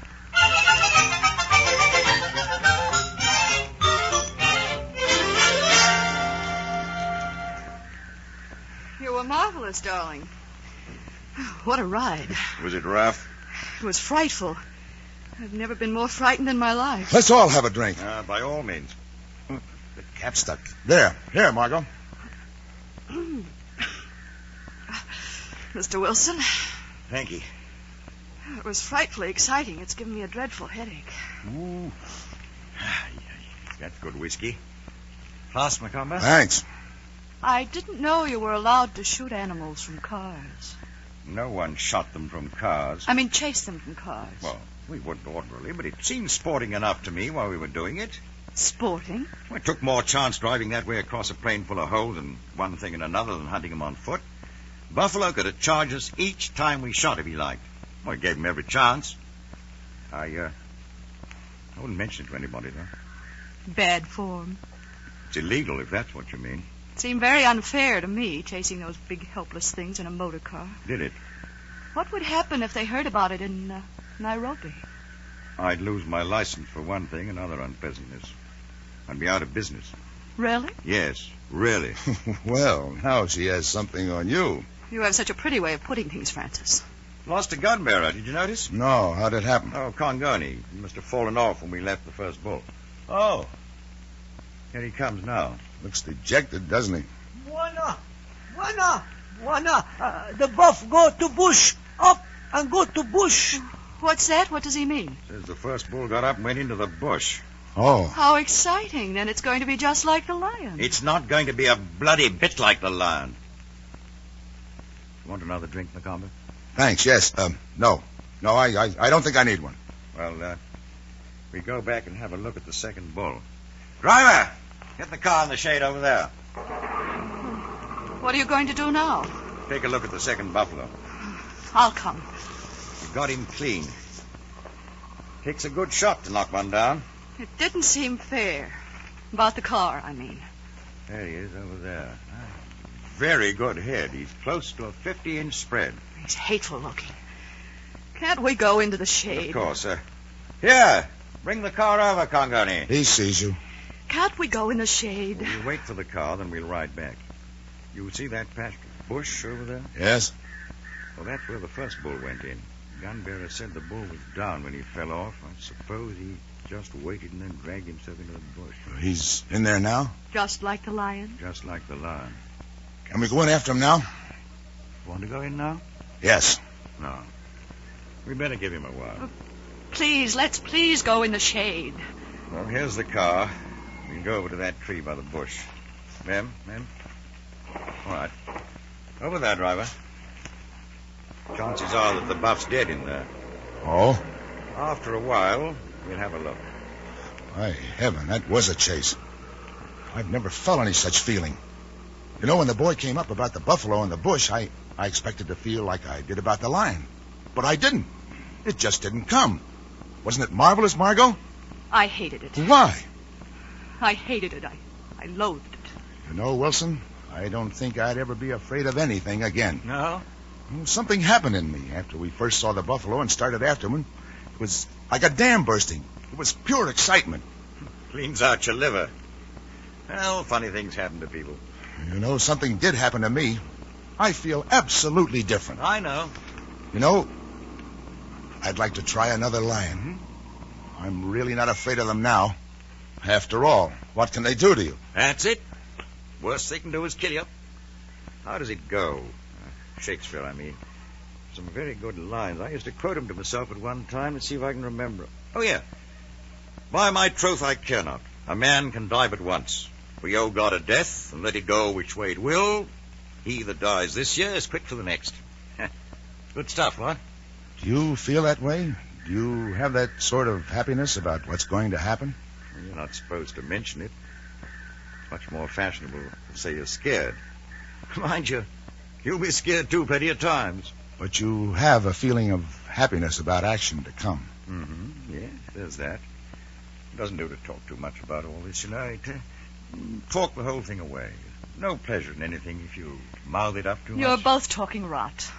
You were marvelous, darling. What a ride. Was it rough? It was frightful. I've never been more frightened in my life. Let's all have a drink. By all means. The cap's stuck. There. Here, Margot. Mr. Wilson, Thank you. it was frightfully exciting. It's given me a dreadful headache. Ooh. That's good whiskey. Flask, Macomber? Thanks. I didn't know you were allowed to shoot animals from cars. No one shot them from cars. I mean, chase them from cars. Well, we wouldn't ordinarily, but it seemed sporting enough to me while we were doing it. Sporting? Well, it took more chance driving that way across a plain full of holes and one thing and another than hunting them on foot. Buffalo could have charged us each time we shot if he liked. Well, it gave him every chance. I wouldn't mention it to anybody, though. Bad form. It's illegal, if that's what you mean. It seemed very unfair to me, chasing those big, helpless things in a motor car. Did it? What would happen if they heard about it in Nairobi? I'd lose my license for one thing, another unpleasantness. I'd be out of business. Really? Yes, really. Well, now she has something on you. You have such a pretty way of putting things, Francis. Lost a gun bearer, did you notice? No, how'd it happen? Oh, Congoni. He must have fallen off when we left the first bull. Oh. Here he comes now. Looks dejected, doesn't he? Wana. The buff go to bush. Up and go to bush. What's that? What does he mean? Says the first bull got up and went into the bush. Oh. How exciting. Then it's going to be just like the lion. It's not going to be a bloody bit like the lion. Want another drink, Macomber? Thanks, yes. No. No, I don't think I need one. Well, we go back and have a look at the second bull. Driver, get the car in the shade over there. What are you going to do now? Take a look at the second buffalo. I'll come. You got him clean. Takes a good shot to knock one down. It didn't seem fair. About the car, I mean. There he is over there. Very good head. He's close to a 50-inch spread. He's hateful looking. Can't we go into the shade? Of course, sir. Here, bring the car over, Congoni. He sees you. Can't we go in the shade? We'll wait for the car, then we'll ride back. You see that patch of bush over there? Yes? Well, that's where the first bull went in. Gun bearer said the bull was down when he fell off. I suppose he just waited and then dragged himself into the bush. He's in there now? Just like the lion? Just like the lion. Can we go in after him now? Want to go in now? Yes. No. We better give him a while. Please, let's please go in the shade. Well, here's the car. We can go over to that tree by the bush. Mem? All right. Over there, driver. Chances are that the buff's dead in there. Oh? After a while, we'll have a look. By heaven, that was a chase. I've never felt any such feeling. You know, when the boy came up about the buffalo in the bush, I expected to feel like I did about the lion. But I didn't. It just didn't come. Wasn't it marvelous, Margot? I hated it. Why? I hated it. I loathed it. You know, Wilson, I don't think I'd ever be afraid of anything again. No? Well, something happened in me after we first saw the buffalo and started after him. It was like a dam bursting. It was pure excitement. Cleans out your liver. Well, funny things happen to people. You know, something did happen to me. I feel absolutely different. I know. You know, I'd like to try another lion. I'm really not afraid of them now. After all, what can they do to you? That's it. Worst they can do is kill you. How does it go? Shakespeare, I mean. Some very good lines. I used to quote them to myself at one time and see if I can remember. Oh, yeah. By my troth, I care not. A man can die but once. We owe God a death, and let it go which way it will. He that dies this year is quick for the next. Good stuff, what? Do you feel that way? Do you have that sort of happiness about what's going to happen? You're not supposed to mention it. It's much more fashionable to say you're scared. Mind you, you'll be scared too plenty of times. But you have a feeling of happiness about action to come. Mm-hmm. Yes, there's that. It doesn't do to talk too much about all this, you know. Talk the whole thing away. No pleasure in anything if you mouth it up too much. You're both talking rot.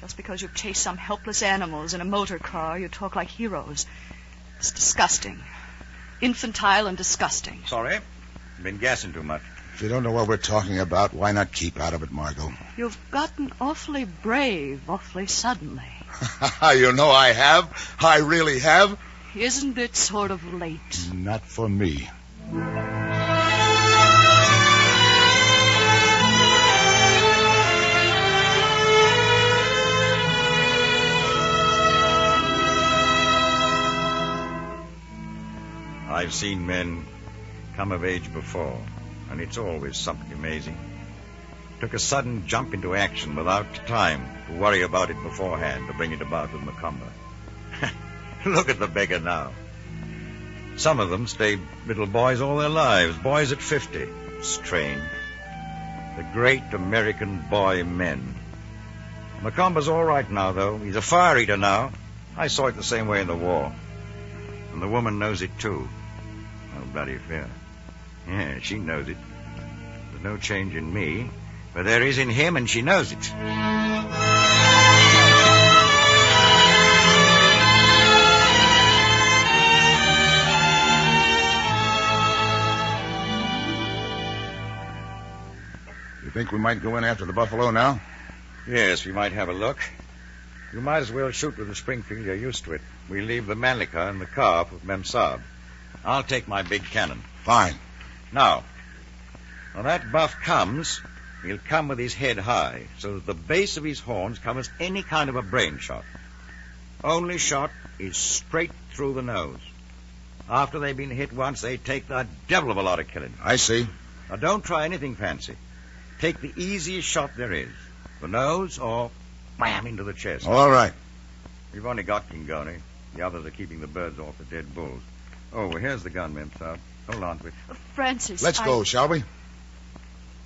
Just because you've chased some helpless animals in a motor car, you talk like heroes. It's disgusting. Infantile and disgusting. Sorry. Been gassing too much. If you don't know what we're talking about, why not keep out of it, Margot? You've gotten awfully brave, awfully suddenly. You know I have. I really have. Isn't it sort of late? Not for me. I've seen men come of age before, and it's always something amazing. Took a sudden jump into action without time to worry about it beforehand to bring it about with Macomber. Look at the beggar now. Some of them stayed little boys all their lives, boys at 50. Strange. The great American boy men. Macomber's all right now, though. He's a fire eater now. I saw it the same way in the war. And the woman knows it, too. Oh, bloody fair. Yeah, she knows it. There's no change in me, but there is in him, and she knows it. You think we might go in after the buffalo now? Yes, we might have a look. You might as well shoot with the Springfield. You're used to it. We leave the Mannlicher in the car with Mem Saab. I'll take my big cannon. Fine. Now, when that buff comes, he'll come with his head high, so that the base of his horns covers any kind of a brain shot. Only shot is straight through the nose. After they've been hit once, they take the devil of a lot of killing. I see. Now, don't try anything fancy. Take the easiest shot there is. The nose or bam into the chest. All right. We've only got Kingoni. The others are keeping the birds off the dead bulls. Oh, well, here's the gun, Mem Saab. Hold on to it. Francis, Let's go, shall we?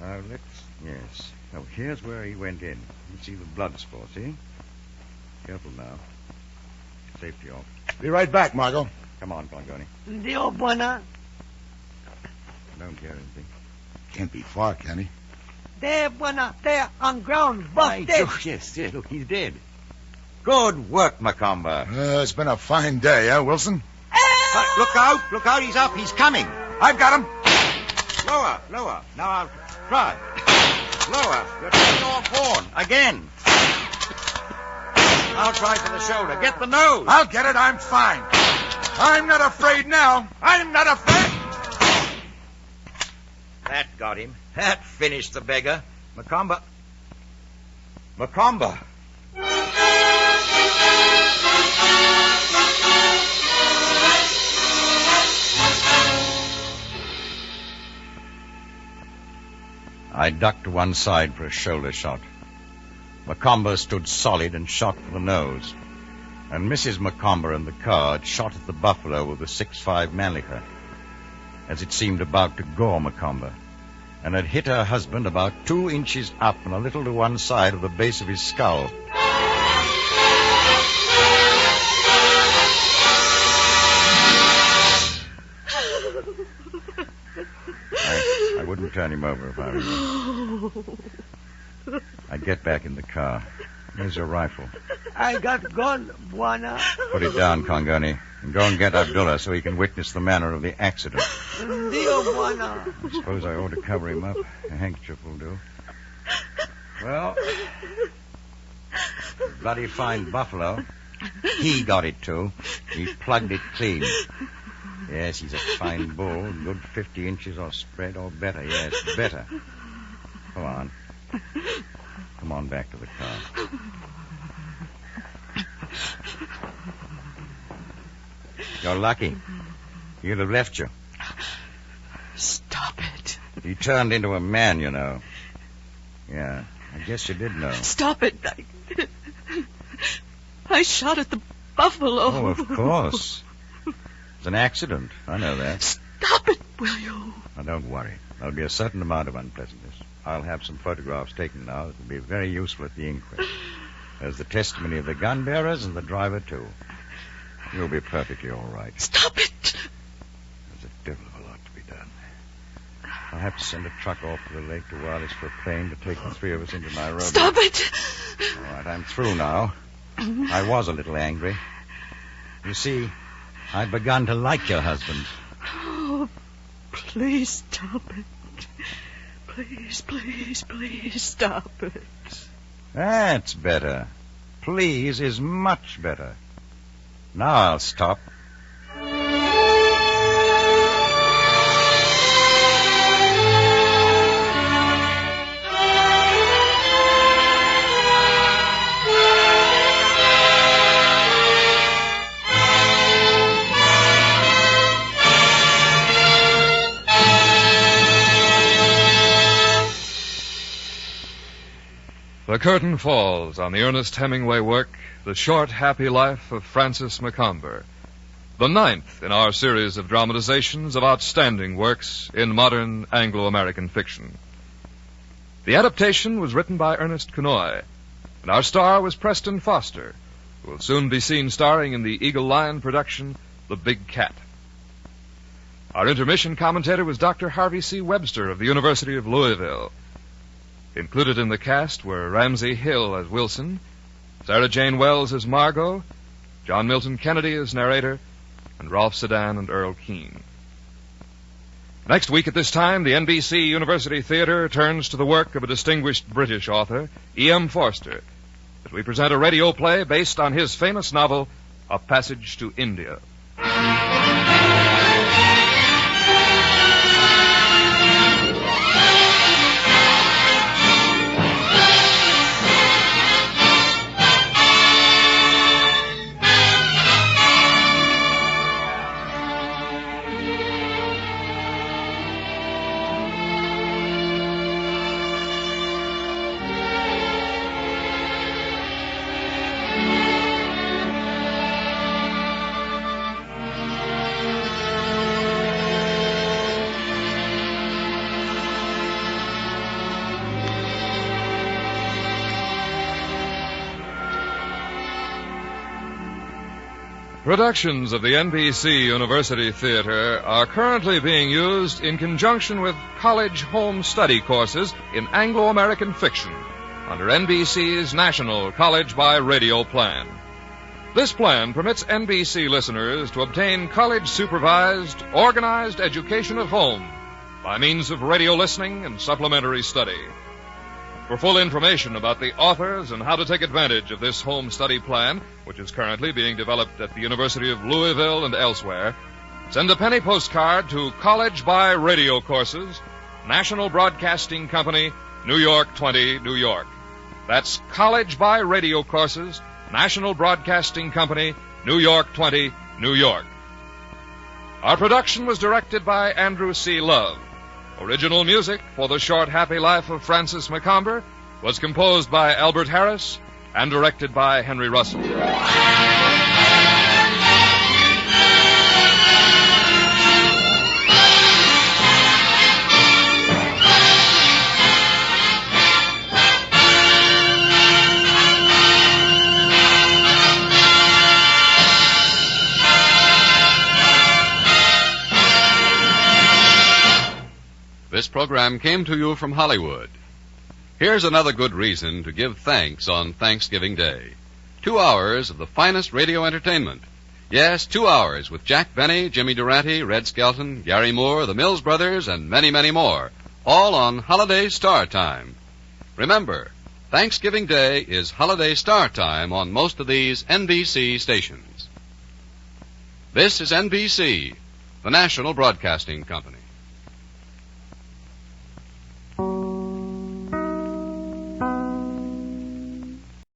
Yes. Oh, here's where he went in. You can see the blood spot, see? Careful now. Safety off. Be right back, Margot. Come on, Kingoni. Dio buena. Don't hear anything. Can't be far, can he? There, buena. There, on ground. Buff dead. Oh, yes, look, he's dead. Good work, Macomber. It's been a fine day, huh, Wilson? Look out, he's up, he's coming. I've got him. Lower. Now I'll try. Lower. You're taking off horn. Again. I'll try for the shoulder. Get the nose. I'll get it. I'm fine. I'm not afraid now. I'm not afraid. That got him. That finished the beggar. Macomber. I ducked to one side for a shoulder shot. Macomber stood solid and shot for the nose. And Mrs. Macomber in the car had shot at the buffalo with a 6.5 Mannlicher, as it seemed about to gore Macomber, and had hit her husband about 2 inches up and a little to one side of the base of his skull. I wouldn't turn him over if I were you. I'd get back in the car. Here's your rifle. I got gun, buena. Put it down, Kingoni, and go and get Abdullah so he can witness the manner of the accident. Dio buena. I suppose I ought to cover him up. A handkerchief will do. Well, bloody fine buffalo. He got it, too. He plugged it clean. Yes, he's a fine bull. Good 50 inches or spread or better. Yes, better. Come on. Come on back to the car. You're lucky. He'd have left you. Stop it. He turned into a man, you know. Yeah, I guess you did know. Stop it. I shot at the buffalo. Oh, of course. It's an accident. I know that. Stop it, will you? Now, don't worry. There'll be a certain amount of unpleasantness. I'll have some photographs taken now that will be very useful at the inquest. There's the testimony of the gun bearers and the driver, too. You'll be perfectly all right. Stop it. There's a devil of a lot to be done. I'll have to send a truck off to the lake to Wireless for a plane to take the three of us into Nairobi. Stop it. All right, I'm through now. I was a little angry. You see, I'd begun to like your husband. Oh, please stop it. Please, please, please stop it. That's better. Please is much better. Now I'll stop. The curtain falls on the Ernest Hemingway work, The Short, Happy Life of Francis Macomber, the ninth in our series of dramatizations of outstanding works in modern Anglo-American fiction. The adaptation was written by Ernest Kenoy, and our star was Preston Foster, who will soon be seen starring in the Eagle Lion production, The Big Cat. Our intermission commentator was Dr. Harvey C. Webster of the University of Louisville. Included in the cast were Ramsey Hill as Wilson, Sarah Jane Wells as Margot, John Milton Kennedy as narrator, and Rolf Sedan and Earl Keane. Next week at this time, the NBC University Theater turns to the work of a distinguished British author, E.M. Forster, as we present a radio play based on his famous novel, A Passage to India. Productions of the NBC University Theater are currently being used in conjunction with college home study courses in Anglo-American fiction under NBC's National College by Radio Plan. This plan permits NBC listeners to obtain college-supervised, organized education at home by means of radio listening and supplementary study. For full information about the authors and how to take advantage of this home study plan, which is currently being developed at the University of Louisville and elsewhere, send a penny postcard to College by Radio Courses, National Broadcasting Company, New York 20, New York. That's College by Radio Courses, National Broadcasting Company, New York 20, New York. Our production was directed by Andrew C. Love. Original music for The Short, Happy Life of Francis Macomber was composed by Albert Harris and directed by Henry Russell. This program came to you from Hollywood. Here's another good reason to give thanks on Thanksgiving Day. 2 hours of the finest radio entertainment. Yes, 2 hours with Jack Benny, Jimmy Durante, Red Skelton, Gary Moore, the Mills Brothers, and many, many more. All on Holiday Star Time. Remember, Thanksgiving Day is Holiday Star Time on most of these NBC stations. This is NBC, the National Broadcasting Company.